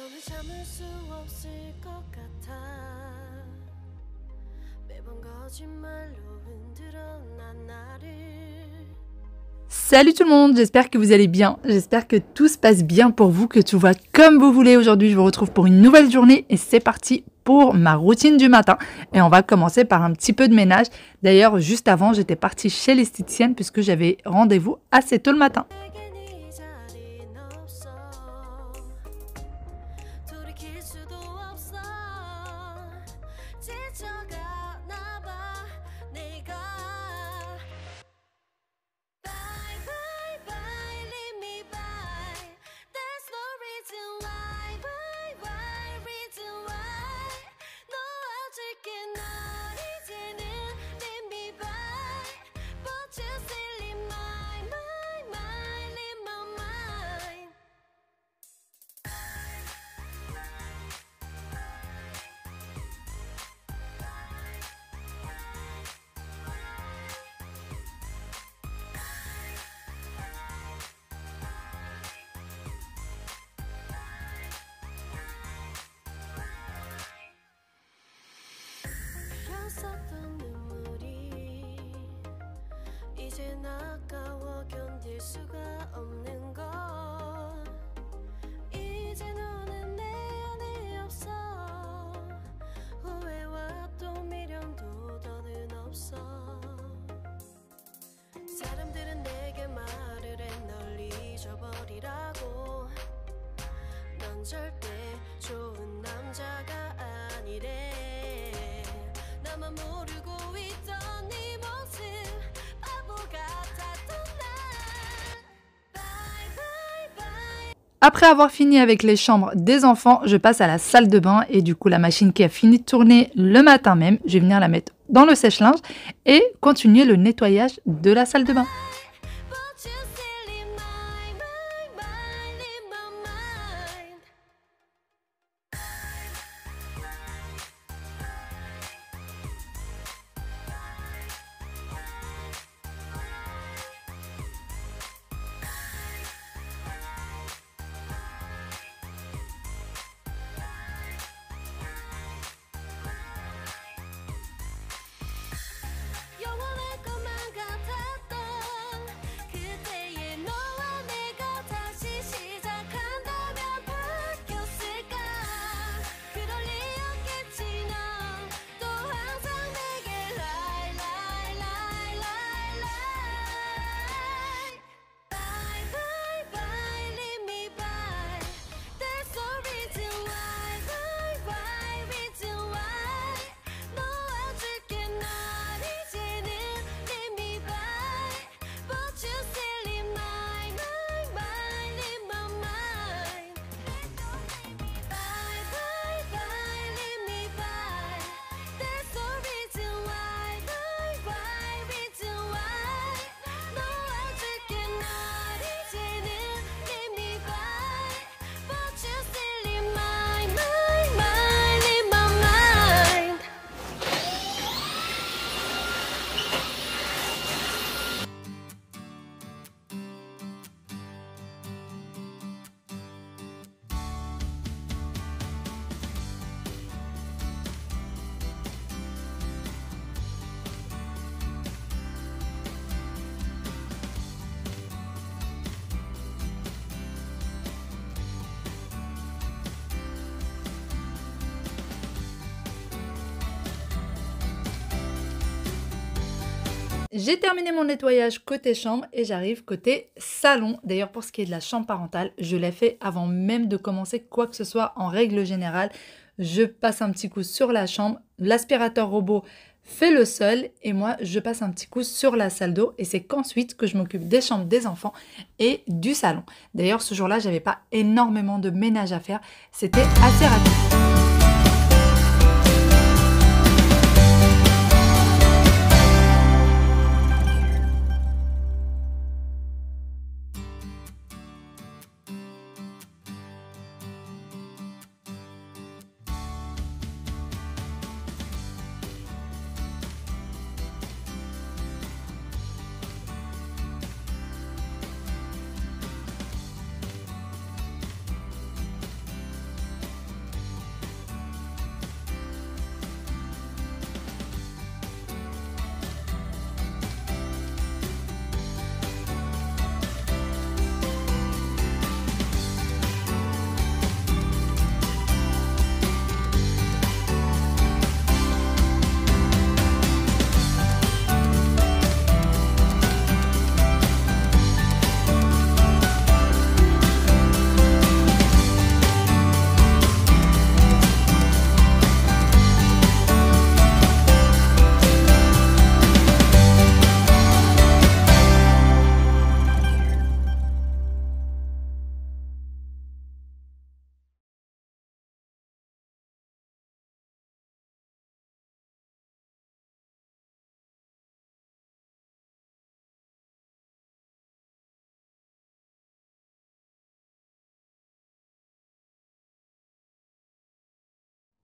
밤을 잠을 수 없을 것 같아 매번 거짓말로 흔들어 난 나를. Salut tout le monde, j'espère que vous allez bien, j'espère que tout se passe bien pour vous, que tout va comme vous voulez. Aujourd'hui, je vous retrouve pour une nouvelle journée et c'est parti pour ma routine du matin. Et on va commencer par un petit peu de ménage. D'ailleurs, juste avant, j'étais partie chez l'esthéticienne puisque j'avais rendez-vous assez tôt le matin. 흘렀었던 눈물이 이젠 아까워 견딜 수가 없는 것. 이제 너는 내 안에 없어. 후회와 또 미련도 더는 없어. 사람들은 내게 말을 해 널 잊어버리라고. 넌 절대 좋은 남자가 아니래. 나만 모르고 있던 네 모습 바보 같았던 날. Bye bye bye. Après avoir fini avec les chambres des enfants, je passe à la salle de bain et du coup la machine qui a fini de tourner le matin même, je vais venir la mettre dans le sèche-linge et continuer le nettoyage de la salle de bain. But you still in my mind, in my mind. 영원할 것만 같았던 그때의 너와 내가 다시 시작한다면 바뀌었을까. 그럴 리 없겠지. 넌 또 항상 내게 lie lie lie lie lie. Bye bye bye leave me by. There's no reason why reason why. 너와 줄게 난 이제는 leave me by. But you still in my mind, in my mind. Bye bye bye leave me by. There's no reason why reason why. 너와 줄게 난 이제는 leave me by. But you still in my mind, in my mind. J'ai terminé mon nettoyage côté chambre et j'arrive côté salon. D'ailleurs, pour ce qui est de la chambre parentale, je l'ai fait avant même de commencer quoi que ce soit en règle générale. Je passe un petit coup sur la chambre, l'aspirateur robot fait le sol et moi, je passe un petit coup sur la salle d'eau et c'est qu'ensuite que je m'occupe des chambres des enfants et du salon. D'ailleurs, ce jour-là, j'avais pas énormément de ménage à faire. C'était assez rapide.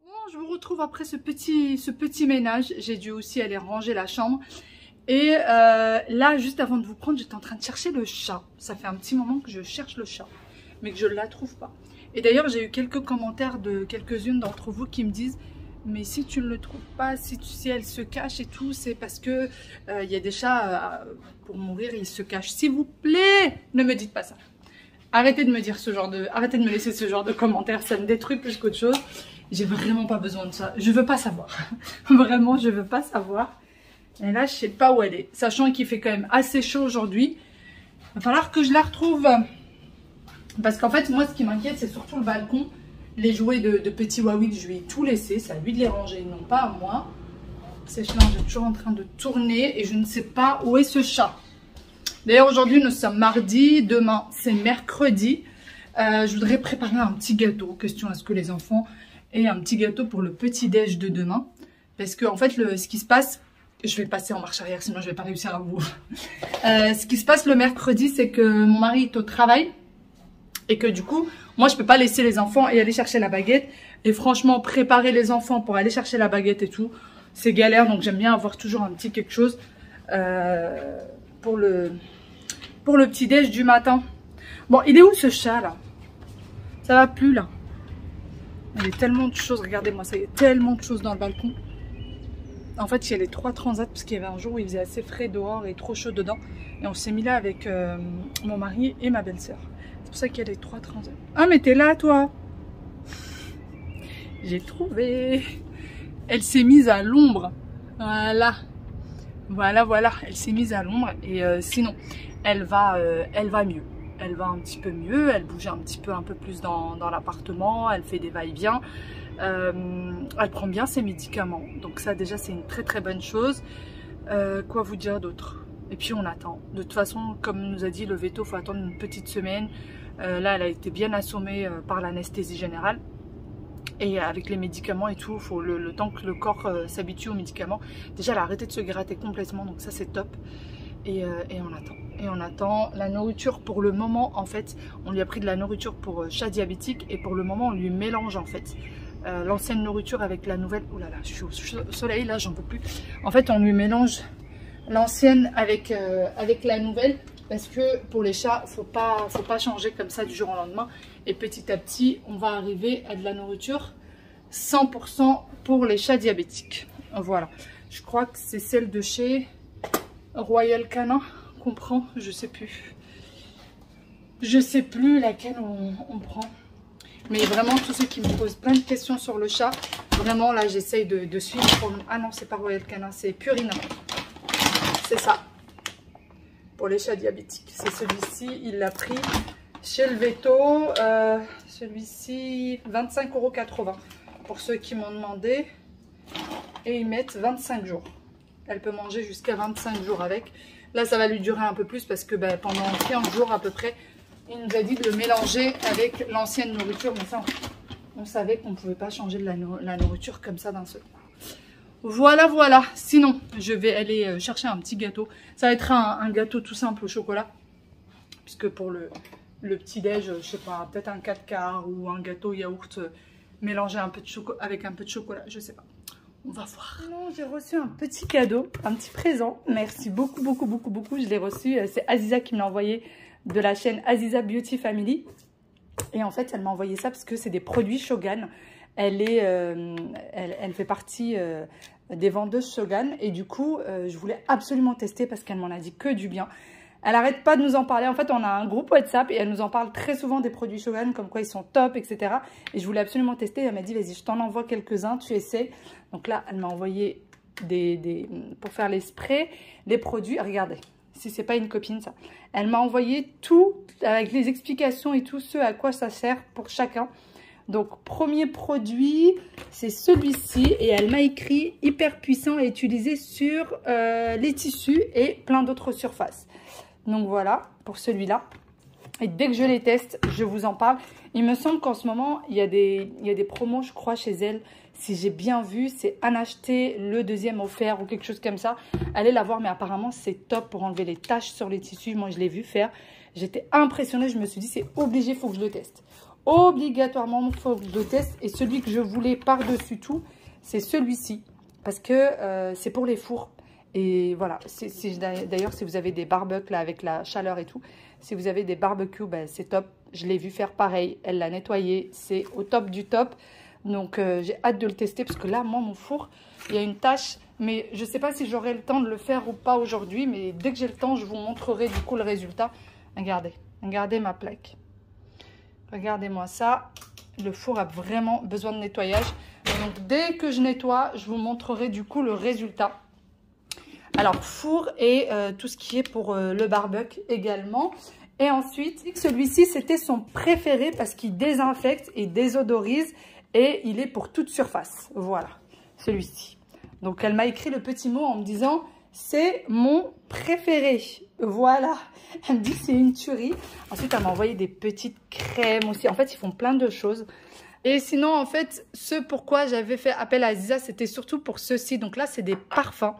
Bon, je vous retrouve après ce petit ménage. J'ai dû aussi aller ranger la chambre. Et là, juste avant de vous prendre, j'étais en train de chercher le chat. Ça fait un petit moment que je cherche le chat, mais que je ne la trouve pas. Et d'ailleurs, j'ai eu quelques commentaires de quelques-unes d'entre vous qui me disent « Mais si tu ne le trouves pas, si elle se cache et tout, c'est parce que y a des chats, pour mourir, ils se cachent. S'il vous plaît, ne me dites pas ça. Arrêtez de me dire arrêtez de me laisser ce genre de commentaires, ça me détruit plus qu'autre chose. J'ai vraiment pas besoin de ça. Je veux pas savoir. Vraiment, je veux pas savoir. Et là, je sais pas où elle est. Sachant qu'il fait quand même assez chaud aujourd'hui. Il va falloir que je la retrouve. Parce qu'en fait, moi, ce qui m'inquiète, c'est surtout le balcon. Les jouets de petits Huawei, je lui ai tout laissé. C'est à lui de les ranger, non pas à moi. Sèche-linge est toujours en train de tourner. Et je ne sais pas où est ce chat. D'ailleurs, aujourd'hui, nous sommes mardi. Demain, c'est mercredi. Je voudrais préparer un petit gâteau. Question à ce que les enfants aient un petit gâteau pour le petit-déj de demain. Parce que, en fait, ce qui se passe... Je vais passer en marche arrière, sinon je vais pas réussir à vous. Ce qui se passe le mercredi, c'est que mon mari est au travail. Et que du coup, moi je peux pas laisser les enfants et aller chercher la baguette. Et franchement, préparer les enfants pour aller chercher la baguette et tout, c'est galère. Donc j'aime bien avoir toujours un petit quelque chose pour le petit déj du matin. Bon, il est où ce chat là? Ça va plus là. Il y a tellement de choses, regardez-moi ça, il y a tellement de choses dans le balcon. En fait, il y a les 3 transats parce qu'il y avait un jour où il faisait assez frais dehors et trop chaud dedans. Et on s'est mis là avec mon mari et ma belle-sœur. C'est pour ça qu'il y a les 3 transats. Ah, mais t'es là, toi? J'ai trouvé. Elle s'est mise à l'ombre. Voilà. Voilà. Elle s'est mise à l'ombre. Et sinon, elle va mieux. Elle va un petit peu mieux. Elle bouge un peu plus dans l'appartement. Elle fait des va-et-vient. Elle prend bien ses médicaments, donc ça déjà c'est une très bonne chose. Quoi vous dire d'autre? Et puis on attend. De toute façon, comme nous a dit le veto, il faut attendre une petite semaine. Là elle a été bien assommée par l'anesthésie générale. Et avec les médicaments et tout, il faut le temps que le corps s'habitue aux médicaments. Déjà elle a arrêté de se gratter complètement, donc ça c'est top. Et on attend. Et on attend la nourriture pour le moment. En fait, on lui a pris de la nourriture pour chat diabétique. Et pour le moment, on lui mélange en fait l'ancienne nourriture avec la nouvelle. Oh là là, je suis au soleil là, j'en peux plus. En fait, on lui mélange l'ancienne avec la nouvelle. Parce que pour les chats, faut pas changer comme ça du jour au lendemain. Et petit à petit, on va arriver à de la nourriture 100% pour les chats diabétiques. Voilà. Je crois que c'est celle de chez Royal Canin qu'on prend, je sais plus. Je sais plus laquelle on prend. Mais vraiment, tous ceux qui me posent plein de questions sur le chat, vraiment là j'essaye de suivre. Ah non, c'est pas Royal Canin, c'est Purina. C'est ça. Pour les chats diabétiques. C'est celui-ci, il l'a pris chez le veto. Celui-ci, 25,80 € pour ceux qui m'ont demandé. Et ils mettent 25 jours. Elle peut manger jusqu'à 25 jours avec. Là, ça va lui durer un peu plus parce que pendant 15 jours à peu près, il nous a dit de le mélanger avec l'ancienne nourriture. Mais ça, on savait qu'on ne pouvait pas changer de la nourriture comme ça d'un seul coup. Voilà. Sinon, je vais aller chercher un petit gâteau. Ça va être un gâteau tout simple au chocolat. Puisque pour le petit-déj, je sais pas, peut-être un 4 quarts ou un gâteau yaourt mélangé avec un peu de chocolat. Je sais pas. On va voir. Non, j'ai reçu un petit cadeau, un petit présent. Merci beaucoup. Je l'ai reçu. C'est Aziza qui me l'a envoyé de la chaîne Aziza Beauty Family. Et en fait, elle m'a envoyé ça parce que c'est des produits Shogan. Elle fait partie des vendeuses Shogan. Et du coup, je voulais absolument tester parce qu'elle m'en a dit que du bien. Elle n'arrête pas de nous en parler. En fait, on a un groupe WhatsApp et elle nous en parle très souvent des produits Shogan, comme quoi ils sont top, etc. Et je voulais absolument tester. Elle m'a dit, vas-y, je t'en envoie quelques-uns, tu essaies. Donc là, elle m'a envoyé pour faire les sprays, les produits. Regardez, si c'est pas une copine, ça. Elle m'a envoyé tout, avec les explications et tout, ce à quoi ça sert pour chacun. Donc, premier produit, c'est celui-ci. Et elle m'a écrit « Hyper puissant à utiliser sur les tissus et plein d'autres surfaces ». Donc voilà, pour celui-là. Et dès que je les teste, je vous en parle. Il me semble qu'en ce moment, il y a des promos, je crois, chez elle. Si j'ai bien vu, c'est en acheter le deuxième offert ou quelque chose comme ça. Allez la voir, mais apparemment, c'est top pour enlever les taches sur les tissus. Moi, je l'ai vu faire. J'étais impressionnée. Je me suis dit, c'est obligé, il faut que je le teste. obligatoirement, il faut que je le teste. Et celui que je voulais par-dessus tout, c'est celui-ci. Parce que c'est pour les fours. Et voilà, d'ailleurs, si vous avez des barbecues là, avec la chaleur et tout, si vous avez des barbecues, ben, c'est top. Je l'ai vu faire pareil. Elle l'a nettoyé. C'est au top du top. Donc, j'ai hâte de le tester. Parce que là, moi, mon four, il y a une tache. Mais je ne sais pas si j'aurai le temps de le faire ou pas aujourd'hui. Mais dès que j'ai le temps, je vous montrerai du coup le résultat. Regardez. Regardez ma plaque. Regardez-moi ça. Le four a vraiment besoin de nettoyage. Donc, dès que je nettoie, je vous montrerai du coup le résultat. Alors, four et tout ce qui est pour le barbecue également. Et ensuite, celui-ci, c'était son préféré parce qu'il désinfecte et désodorise. Et il est pour toute surface. Voilà, celui-ci. Donc, elle m'a écrit le petit mot en me disant, c'est mon préféré. Voilà. Elle me dit, c'est une tuerie. Ensuite, elle m'a envoyé des petites crèmes aussi. En fait, ils font plein de choses. Et sinon, en fait, ce pourquoi j'avais fait appel à Aziza, c'était surtout pour ceci. Donc là, c'est des parfums.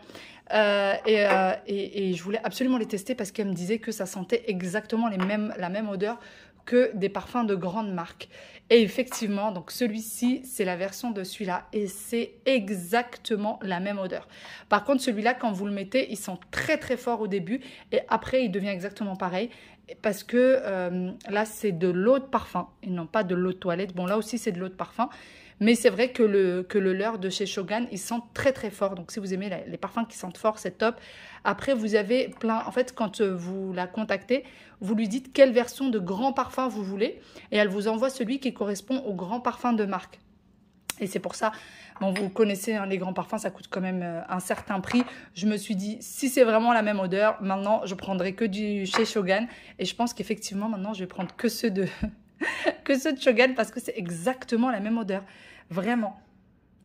Et je voulais absolument les tester parce qu'elle me disait que ça sentait exactement la même odeur que des parfums de grandes marques. Et effectivement, donc celui-ci, c'est la version de celui-là et c'est exactement la même odeur. Par contre, celui-là, quand vous le mettez, il sent très très fort au début et après, il devient exactement pareil. Parce que là, c'est de l'eau de parfum et non pas de l'eau de toilette. Bon, là aussi, c'est de l'eau de parfum. Mais c'est vrai que le leur de chez Shogun, il sent très très fort. Donc si vous aimez les parfums qui sentent fort, c'est top. Après, vous avez plein... En fait, quand vous la contactez, vous lui dites quelle version de grand parfum vous voulez. Et elle vous envoie celui qui correspond au grand parfum de marque. Et c'est pour ça, bon, vous connaissez hein, les grands parfums, ça coûte quand même un certain prix. Je me suis dit, si c'est vraiment la même odeur, maintenant, je prendrai que du chez Shogun. Et je pense qu'effectivement, maintenant, je vais prendre que ceux de... que ceux de Shogun parce que c'est exactement la même odeur. Vraiment.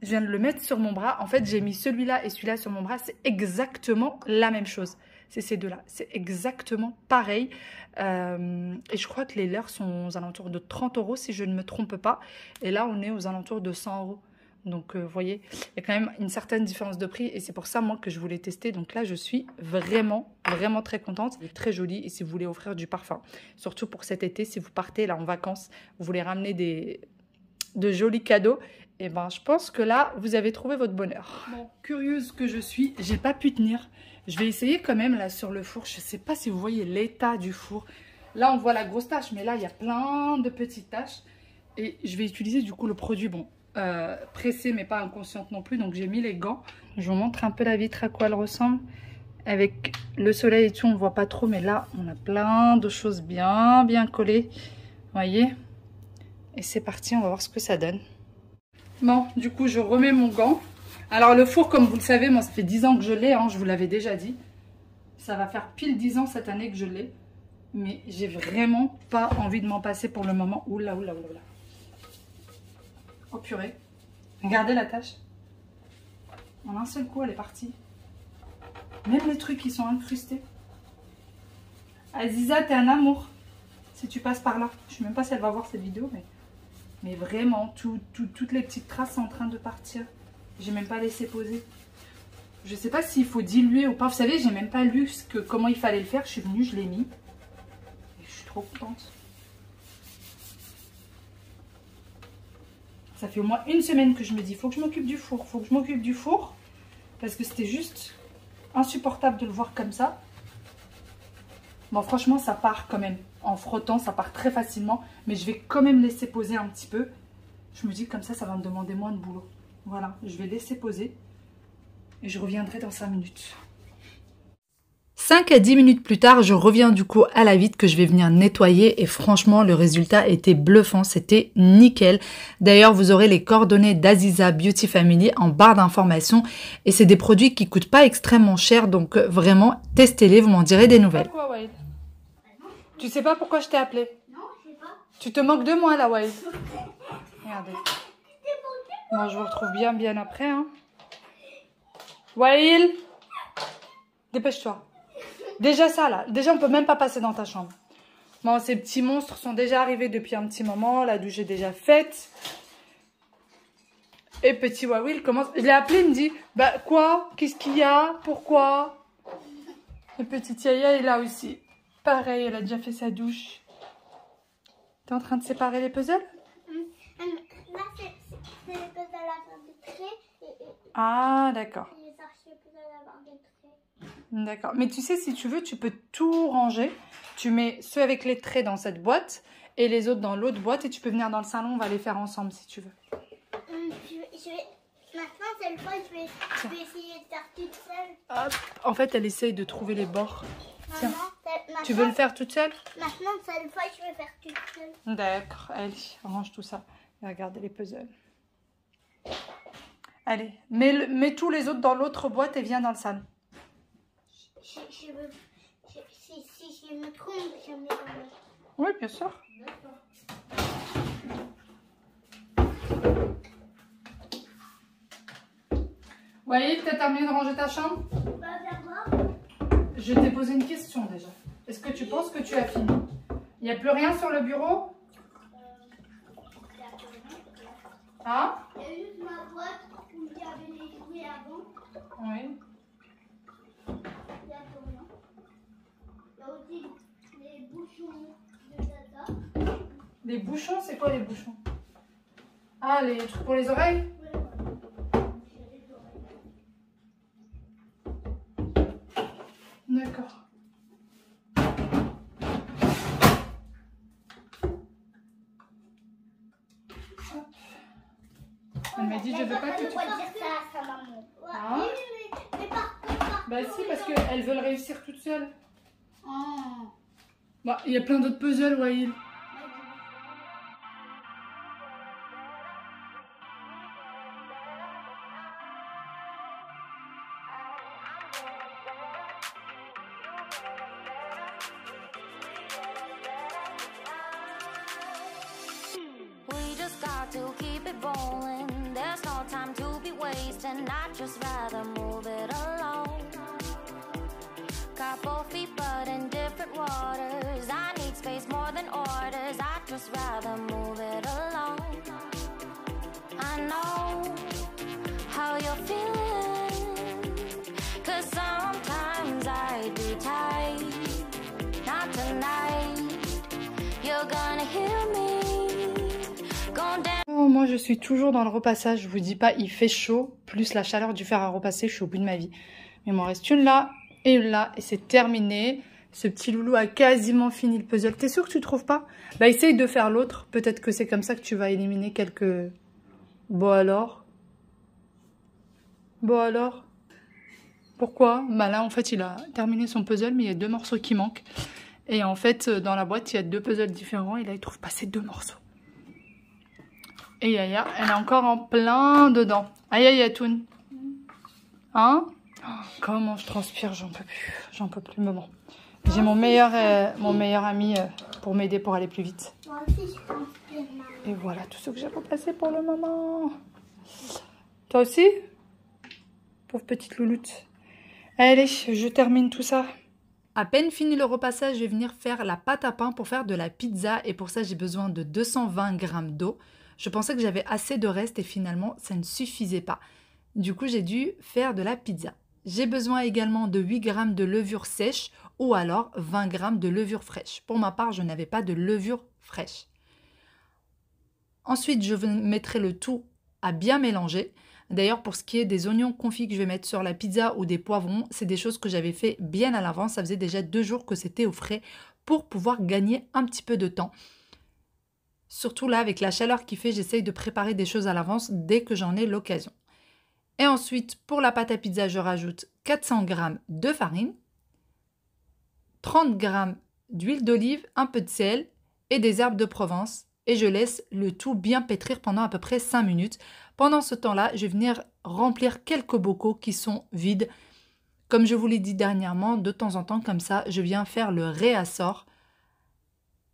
Je viens de le mettre sur mon bras. En fait, j'ai mis celui-là et celui-là sur mon bras. C'est exactement la même chose. C'est ces deux-là. C'est exactement pareil. Et je crois que les leurs sont aux alentours de 30 € si je ne me trompe pas. Et là, on est aux alentours de 100 €. Donc, vous voyez, il y a quand même une certaine différence de prix. Et c'est pour ça, moi, que je voulais tester. Donc là, je suis vraiment, vraiment très contente. Il est très joli. Et si vous voulez offrir du parfum, surtout pour cet été, si vous partez là en vacances, vous voulez ramener de jolis cadeaux, et ben je pense que là, vous avez trouvé votre bonheur. Bon, curieuse que je suis, j'ai pas pu tenir. Je vais essayer quand même là sur le four. Je sais pas si vous voyez l'état du four. Là, on voit la grosse tache, mais là, il y a plein de petites taches. Et je vais utiliser du coup le produit, bon, pressé mais pas inconsciente non plus. Donc j'ai mis les gants. Je vous montre un peu la vitre à quoi elle ressemble. Avec le soleil et tout, on ne voit pas trop, mais là, on a plein de choses bien collées. Vous voyez? Et c'est parti, on va voir ce que ça donne. Bon, du coup, je remets mon gant. Alors, le four, comme vous le savez, moi, ça fait 10 ans que je l'ai, hein, je vous l'avais déjà dit. Ça va faire pile 10 ans cette année que je l'ai. Mais j'ai vraiment pas envie de m'en passer pour le moment. Oula, oula, oula, oula. Oh purée. Regardez la tâche. En un seul coup, elle est partie. Même les trucs qui sont incrustés. Aziza, t'es un amour. Si tu passes par là. Je sais même pas si elle va voir cette vidéo, mais vraiment, toutes les petites traces sont en train de partir. J'ai même pas laissé poser. Je sais pas s'il faut diluer ou pas. Vous savez, j'ai même pas lu comment il fallait le faire. Je suis venue, je l'ai mis. Et je suis trop contente. Ça fait au moins une semaine que je me dis, faut que je m'occupe du four. Faut que je m'occupe du four. Parce que c'était juste insupportable de le voir comme ça. Bon, franchement, ça part quand même. En frottant, ça part très facilement. Mais je vais quand même laisser poser un petit peu. Je me dis comme ça va me demander moins de boulot. Voilà, je vais laisser poser. Et je reviendrai dans 5 minutes. 5 à 10 minutes plus tard, je reviens du coup à la vitre que je vais venir nettoyer. Et franchement, le résultat était bluffant. C'était nickel. D'ailleurs, vous aurez les coordonnées d'Aziza Beauty Family en barre d'informations. Et c'est des produits qui coûtent pas extrêmement cher. Donc vraiment, testez-les, vous m'en direz des nouvelles. Quoi, Wade? Tu sais pas pourquoi je t'ai appelé? Non, je sais pas. Tu te moques de moi là, Wade. Regardez. Moi, je vous retrouve bien après. Hein. Wail, dépêche-toi. Déjà ça là. Déjà, on peut même pas passer dans ta chambre. Bon, ces petits monstres sont déjà arrivés depuis un petit moment. La douche est déjà faite. Et petit Wail commence. Je l'ai appelé, il me dit, bah quoi? Qu'est-ce qu'il y a? Pourquoi? Et petite Yaya est là aussi. Pareil, elle a déjà fait sa douche. T'es en train de séparer les puzzles? Ah, d'accord. Les archives peuvent avoir des traits. D'accord. Mais tu sais, si tu veux, tu peux tout ranger. Tu mets ceux avec les traits dans cette boîte et les autres dans l'autre boîte et tu peux venir dans le salon, on va les faire ensemble si tu veux. Maintenant, cette fois, je vais essayer de faire toute seule. Hop. En fait, elle essaye de trouver les bords. Tiens. Maintenant, Tu veux le faire toute seule? Maintenant, cette fois, je vais faire toute seule. D'accord. Allez, range tout ça. Et regarde les puzzles. Allez, mets tous les autres dans l'autre boîte et viens dans le salon. Si je me trompe, je mets dans le... Oui, bien sûr. Voyez, tu as terminé de ranger ta chambre? Pas faire voir. Je t'ai posé une question déjà. Est-ce que tu penses que tu as fini? Il n'y a plus rien sur le bureau? Hein? Il y a juste ma boîte où il y avait les jouets avant. Oui. Il y a plus rien. Il y a aussi les bouchons de Tata. Des bouchons, c'est quoi les bouchons? Ah, les trucs pour les oreilles? Ouais, voilà. J'ai les oreilles. D'accord. Hop. Elle m'a dit je veux pas que tu... dire ça à sa maman. Hein? Mais par contre, Bah si, parce qu'elles veulent réussir toutes seules. Oh. Bah, il y a plein d'autres puzzles, Waïl. We just got to keep it rolling. There's no time to be wasting. I'd just rather move it along. Got both feet but in different waters. I need space more than orders. I'd just rather move it along. I know how you're feeling, 'cause sometimes I'd be tight. Not tonight. You're gonna hear me. Oh, moi je suis toujours dans le repassage, je vous dis pas, il fait chaud, plus la chaleur du fer à repasser, je suis au bout de ma vie. Mais il m'en reste une là et une là, et c'est terminé. Ce petit loulou a quasiment fini le puzzle. T'es sûr que tu trouves pas? Bah essaye de faire l'autre, peut-être que c'est comme ça que tu vas éliminer quelques... Bon alors? Bon alors? Pourquoi? Bah là en fait il a terminé son puzzle, mais il y a 2 morceaux qui manquent. Et en fait dans la boîte il y a 2 puzzles différents, et là il trouve pas ces 2 morceaux. Et Yaya, elle est encore en plein dedans. Aïe aïe Atoun. Hein? Oh, comment je transpire, j'en peux plus. J'en peux plus, mais bon. J'ai mon meilleur ami pour m'aider pour aller plus vite. Moi aussi, je transpire, maman. Et voilà tout ce que j'ai repassé pour le moment. Toi aussi? Pauvre petite louloute. Allez, je termine tout ça. À peine fini le repassage, je vais venir faire la pâte à pain pour faire de la pizza. Et pour ça, j'ai besoin de 220 g d'eau. Je pensais que j'avais assez de reste et finalement, ça ne suffisait pas. Du coup, j'ai dû faire de la pizza. J'ai besoin également de 8 g de levure sèche ou alors 20 g de levure fraîche. Pour ma part, je n'avais pas de levure fraîche. Ensuite, je mettrai le tout à bien mélanger. D'ailleurs, pour ce qui est des oignons confits que je vais mettre sur la pizza ou des poivrons, c'est des choses que j'avais fait bien à l'avance. Ça faisait déjà 2 jours que c'était au frais pour pouvoir gagner un petit peu de temps. Surtout là, avec la chaleur qu'il fait, j'essaye de préparer des choses à l'avance dès que j'en ai l'occasion. Et ensuite, pour la pâte à pizza, je rajoute 400 g de farine, 30 g d'huile d'olive, un peu de sel et des herbes de Provence. Et je laisse le tout bien pétrir pendant à peu près 5 minutes. Pendant ce temps-là, je vais venir remplir quelques bocaux qui sont vides. Comme je vous l'ai dit dernièrement, de temps en temps, comme ça, je viens faire le réassort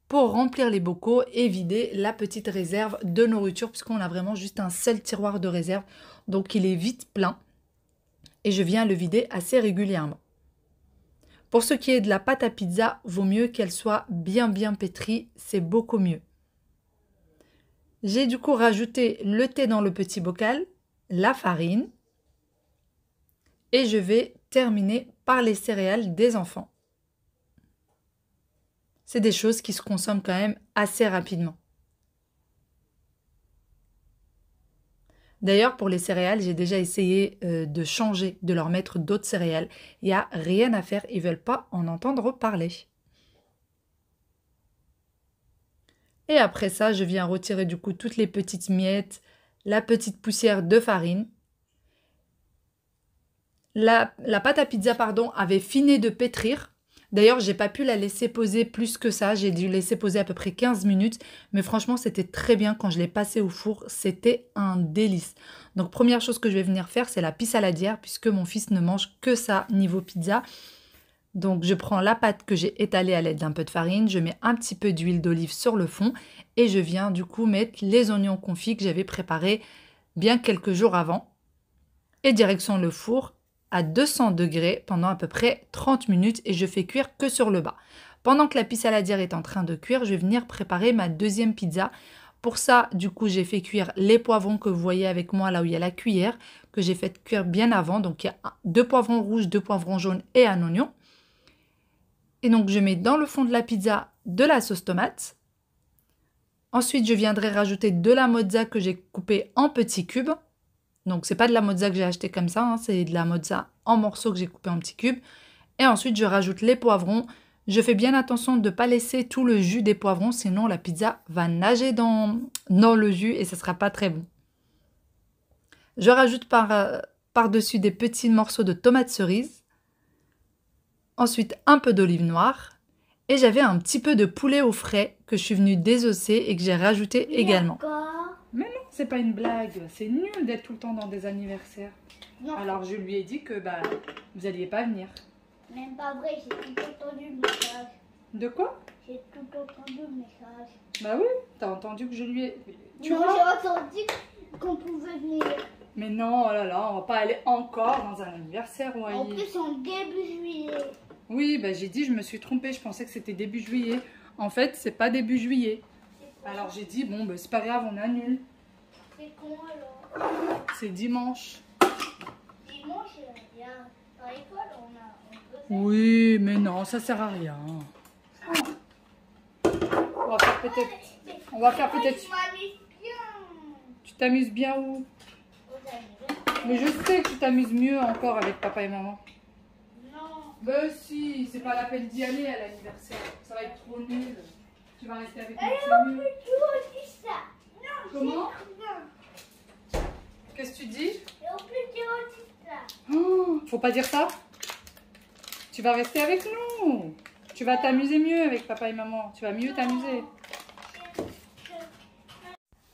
pour remplir les bocaux et vider la petite réserve de nourriture, puisqu'on a vraiment juste un seul tiroir de réserve. Donc il est vite plein et je viens le vider assez régulièrement. Pour ce qui est de la pâte à pizza, vaut mieux qu'elle soit bien pétrie, c'est beaucoup mieux. J'ai du coup rajouté le thé dans le petit bocal, la farine et je vais terminer par les céréales des enfants. C'est des choses qui se consomment quand même assez rapidement. D'ailleurs, pour les céréales, j'ai déjà essayé de changer, de leur mettre d'autres céréales. Il n'y a rien à faire, ils ne veulent pas en entendre parler. Et après ça, je viens retirer du coup toutes les petites miettes, la petite poussière de farine. La pâte à pizza, pardon, avait fini de pétrir. D'ailleurs, j'ai pas pu la laisser poser plus que ça. J'ai dû laisser poser à peu près 15 minutes. Mais franchement, c'était très bien quand je l'ai passée au four. C'était un délice. Donc, première chose que je vais venir faire, c'est la pisse saladière puisque mon fils ne mange que ça niveau pizza. Donc, je prends la pâte que j'ai étalée à l'aide d'un peu de farine. Je mets un petit peu d'huile d'olive sur le fond. Et je viens du coup mettre les oignons confits que j'avais préparés bien quelques jours avant. Et direction le four à 200 degrés pendant à peu près 30 minutes et je fais cuire que sur le bas. Pendant que la pisse saladière est en train de cuire, je vais venir préparer ma deuxième pizza. Pour ça, du coup, j'ai fait cuire les poivrons que vous voyez avec moi là où il y a la cuillère, que j'ai fait cuire bien avant. Donc, il y a 2 poivrons rouges, 2 poivrons jaunes et un oignon. Et donc, je mets dans le fond de la pizza de la sauce tomate. Ensuite, je viendrai rajouter de la mozza que j'ai coupée en petits cubes. Donc, c'est pas de la mozza que j'ai acheté comme ça, hein, c'est de la mozza en morceaux que j'ai coupé en petits cubes. Et ensuite, je rajoute les poivrons. Je fais bien attention de ne pas laisser tout le jus des poivrons, sinon la pizza va nager dans le jus et ce ne sera pas très bon. Je rajoute par-dessus des petits morceaux de tomates cerises. Ensuite, un peu d'olive noire. Et j'avais un petit peu de poulet au frais que je suis venue désosser et que j'ai rajouté également. Mais non, c'est pas une blague. C'est nul d'être tout le temps dans des anniversaires. Non. Alors je lui ai dit que vous alliez pas venir. Même pas vrai, j'ai tout entendu le message. De quoi? J'ai tout entendu le message. Bah oui, t'as entendu que je lui ai... Tu non, vois? j'ai entendu qu'on pouvait venir. Mais non, oh là là, on va pas aller encore dans un anniversaire, En Wai. plus, en début juillet. Oui, bah j'ai dit, je me suis trompée, je pensais que c'était début juillet. En fait, c'est pas début juillet. Alors j'ai dit, bon, bah, c'est pas grave, on annule. C'est con alors. C'est dimanche. Dimanche, il y a à l'école, on peut faire. Oui, mais non, ça sert à rien. On va faire peut-être... On va faire peut-être... Je m'amuse bien. Tu t'amuses bien où? Aux anniversaires. Mais je sais que tu t'amuses mieux encore avec papa et maman. Non. Bah si, c'est pas la peine d'y aller à l'anniversaire. Ça va être trop nul. Tu vas rester avec nous, Elle c'est va mieux. plus dit ça. Non, Comment? c'est rien. Qu'est-ce que tu dis? Et en plus, j'ai dit ça. Oh, faut pas dire ça. Tu vas rester avec nous. Tu vas t'amuser mieux avec papa et maman. Tu vas mieux t'amuser.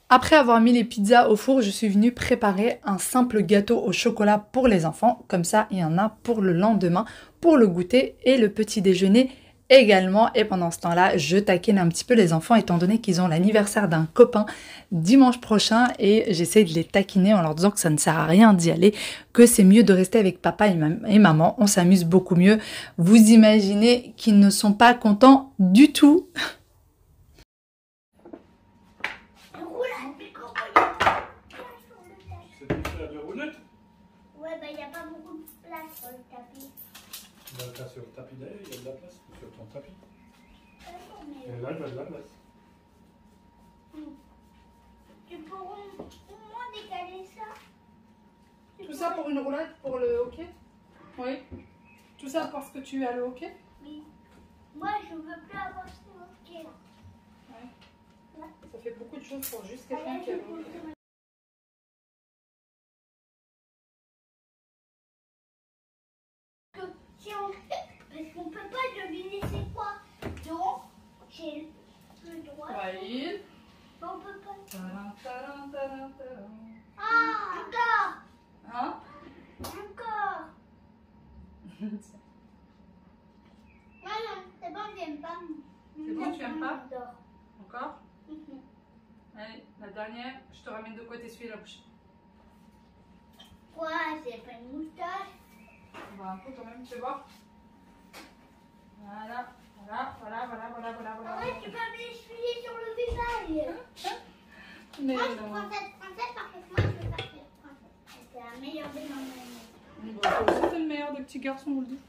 Après avoir mis les pizzas au four, je suis venue préparer un simple gâteau au chocolat pour les enfants. Comme ça, il y en a pour le lendemain, pour le goûter et le petit déjeuner également. Et pendant ce temps-là, je taquine un petit peu les enfants étant donné qu'ils ont l'anniversaire d'un copain dimanche prochain. Et j'essaie de les taquiner en leur disant que ça ne sert à rien d'y aller, que c'est mieux de rester avec papa et maman. On s'amuse beaucoup mieux. Vous imaginez qu'ils ne sont pas contents du tout. Ouais, bah il n'y a pas beaucoup de place sur le tapis. Là, sur le tapis d'ailleurs, il y a de la place sur ton tapis. Mais Et là, il y a de la place. tu pourras au moins décaler ça. Tout ça pour une roulade, pour le hockey? Oui. Tout ça parce que tu as le hockey? Oui. Moi, je veux plus avoir ce hockey là. Ouais. Ça fait beaucoup de choses pour juste quelqu'un qui a le hockey. Si on... Parce qu'on peut pas deviner c'est quoi. Donc, j'ai le droit. Waïl. On peut pas. Tadam, tadam, tadam, tadam. Ah, encore. Hein? Encore. Non, c'est bon, j'aime pas. C'est bon, tu aimes pas? J'adore. Encore? Allez, la dernière, je te ramène de quoi t'essuyer la bouche. Quoi, c'est pas une moustache? On va un peu quand même, tu vois. Voilà, voilà, voilà, voilà, voilà, voilà, voilà. Ouais, tu peux me l'essuyer sur le visage. Mais Moi, je non. prends cette princesse parce que moi, je veux pas faire princesse. C'est la meilleure des mamans. Bon, toi aussi, t'es le meilleur des petits garçons, on le dit.